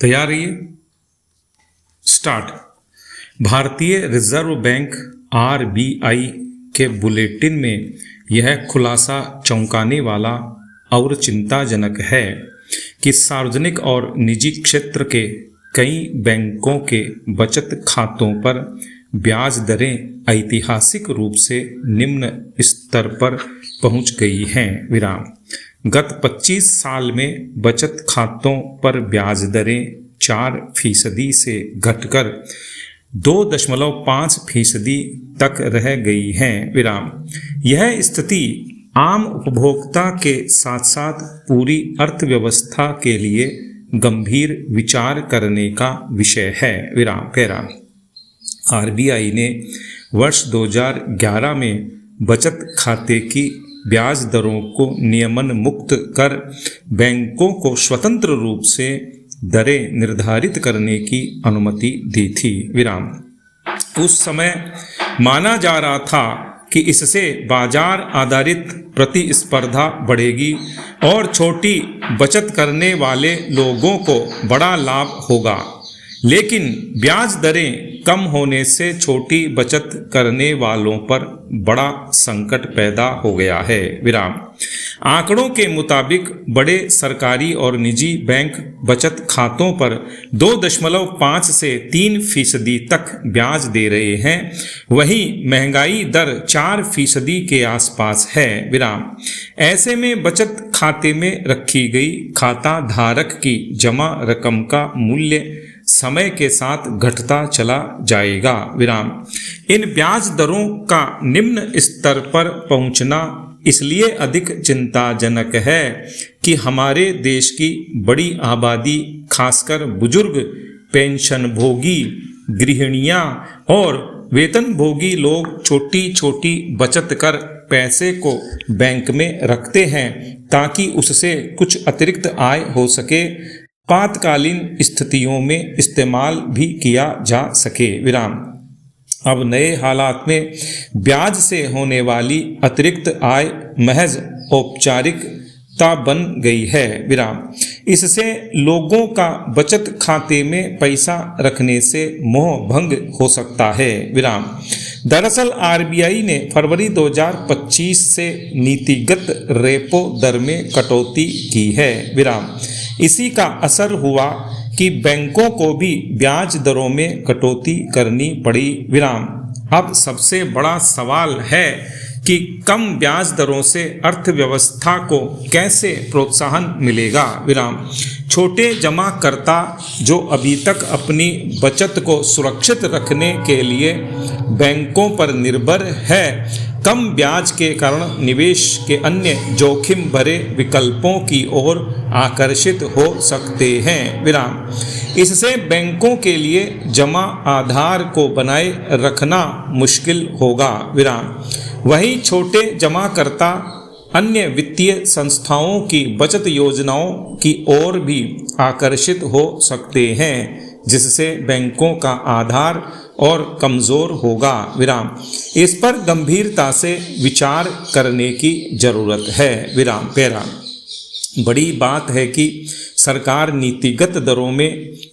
तैयार रहिए। स्टार्ट। भारतीय रिजर्व बैंक आरबीआई के बुलेटिन में यह खुलासा चौंकाने वाला और चिंताजनक है कि सार्वजनिक और निजी क्षेत्र के कई बैंकों के बचत खातों पर ब्याज दरें ऐतिहासिक रूप से निम्न स्तर पर पहुंच गई हैं। गत 25 साल में बचत खातों पर ब्याज दरें 4% से घटकर 2.5% तक रह गई हैं। यह स्थिति आम उपभोक्ता के साथ साथ पूरी अर्थव्यवस्था के लिए गंभीर विचार करने का विषय है। आरबीआई ने वर्ष 2011 में बचत खाते की ब्याज दरों को नियमन मुक्त कर बैंकों को स्वतंत्र रूप से दरें निर्धारित करने की अनुमति दी थी। उस समय माना जा रहा था कि इससे बाजार आधारित प्रतिस्पर्धा बढ़ेगी और छोटी बचत करने वाले लोगों को बड़ा लाभ होगा, लेकिन ब्याज दरें कम होने से छोटी बचत करने वालों पर बड़ा संकट पैदा हो गया है। आंकड़ों के मुताबिक बड़े सरकारी और निजी बैंक बचत खातों पर 2.5 से 3% तक ब्याज दे रहे हैं, वहीं महंगाई दर 4% के आसपास है। ऐसे में बचत खाते में रखी गई खाता धारक की जमा रकम का मूल्य समय के साथ घटता चला जाएगा। इन ब्याज दरों का निम्न स्तर पर पहुंचना इसलिए अधिक चिंताजनक है कि हमारे देश की बड़ी आबादी, खासकर बुजुर्ग, पेंशनभोगी, गृहिणियां और वेतनभोगी लोग छोटी छोटी बचत कर पैसे को बैंक में रखते हैं ताकि उससे कुछ अतिरिक्त आय हो सके, आपातकालीन स्थितियों में इस्तेमाल भी किया जा सके। अब नए हालात में ब्याज से होने वाली अतिरिक्त आय महज औपचारिकता बन गई है। इससे लोगों का बचत खाते में पैसा रखने से मोह भंग हो सकता है। दरअसल आरबीआई ने फरवरी 2025 से नीतिगत रेपो दर में कटौती की है। इसी का असर हुआ कि बैंकों को भी ब्याज दरों में कटौती करनी पड़ी। अब सबसे बड़ा सवाल है कि कम ब्याज दरों से अर्थव्यवस्था को कैसे प्रोत्साहन मिलेगा। छोटे जमाकर्ता जो अभी तक अपनी बचत को सुरक्षित रखने के लिए बैंकों पर निर्भर है, कम ब्याज के कारण निवेश के अन्य जोखिम भरे विकल्पों की ओर आकर्षित हो सकते हैं। इससे बैंकों के लिए जमा आधार को बनाए रखना मुश्किल होगा। वहीं छोटे जमाकर्ता अन्य वित्तीय संस्थाओं की बचत योजनाओं की ओर भी आकर्षित हो सकते हैं, जिससे बैंकों का आधार और कमज़ोर होगा। इस पर गंभीरता से विचार करने की जरूरत है। बड़ी बात है कि सरकार नीतिगत दरों में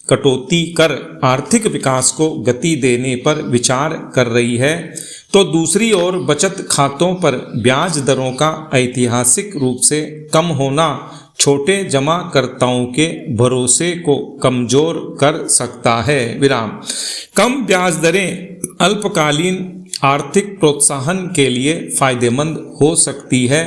कटौती कर आर्थिक विकास को गति देने पर विचार कर रही है, तो दूसरी ओर बचत खातों पर ब्याज दरों का ऐतिहासिक रूप से कम होना छोटे जमाकर्ताओं के भरोसे को कमजोर कर सकता है। कम ब्याज दरें अल्पकालीन आर्थिक प्रोत्साहन के लिए फायदेमंद हो सकती है,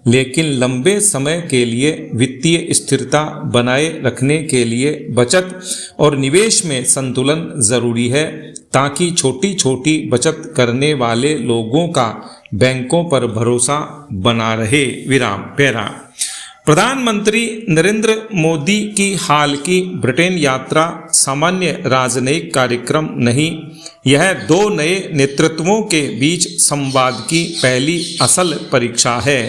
लेकिन लंबे समय के लिए वित्तीय स्थिरता बनाए रखने के लिए बचत और निवेश में संतुलन जरूरी है, ताकि छोटी छोटी बचत करने वाले लोगों का बैंकों पर भरोसा बना रहे। प्रधानमंत्री नरेंद्र मोदी की हाल की ब्रिटेन यात्रा सामान्य राजनयिक कार्यक्रम नहीं, यह दो नए नेतृत्वों के बीच संवाद की पहली असल परीक्षा है।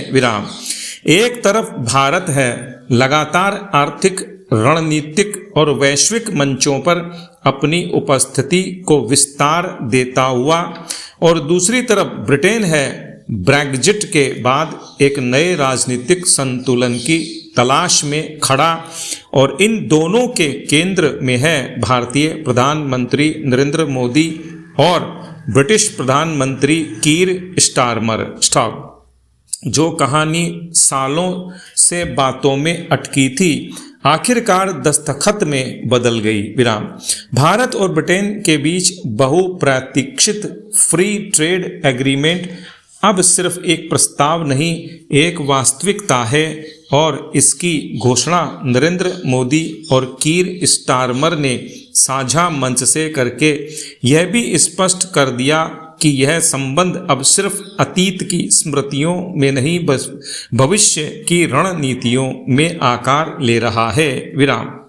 एक तरफ भारत है, लगातार आर्थिक, रणनीतिक और वैश्विक मंचों पर अपनी उपस्थिति को विस्तार देता हुआ, और दूसरी तरफ ब्रिटेन है, ब्रेग्जिट के बाद एक नए राजनीतिक संतुलन की तलाश में खड़ा और इन दोनों के केंद्र में है भारतीय प्रधानमंत्री नरेंद्र मोदी और ब्रिटिश प्रधानमंत्री कीर स्टारमर, जो कहानी सालों से बातों में अटकी थी आखिरकार दस्तखत में बदल गई। विराम। भारत और ब्रिटेन के बीच बहुप्रतीक्षित फ्री ट्रेड एग्रीमेंट अब सिर्फ एक प्रस्ताव नहीं, एक वास्तविकता है और इसकी घोषणा नरेंद्र मोदी और कीर स्टारमर ने साझा मंच से करके यह भी स्पष्ट कर दिया कि यह संबंध अब सिर्फ अतीत की स्मृतियों में नहीं बस भविष्य की रणनीतियों में आकार ले रहा है। विराम।